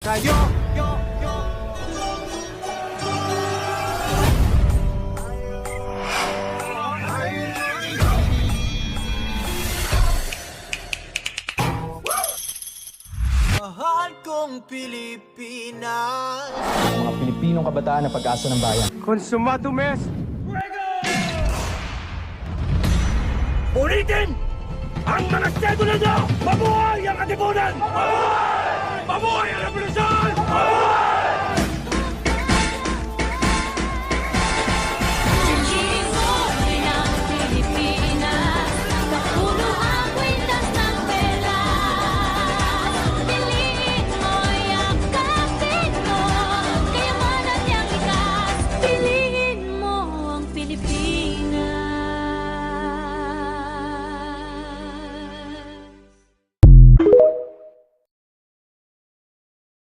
Kayo! Mahal kong Pilipinas. Mga Pilipinong kabataan na pag-asa ng bayan. Consumado mes! Ulitin! Ang mga sedo ninyo! Mabuhay ang katipunan! Mabuhay! Mabuhay ang revolusyon!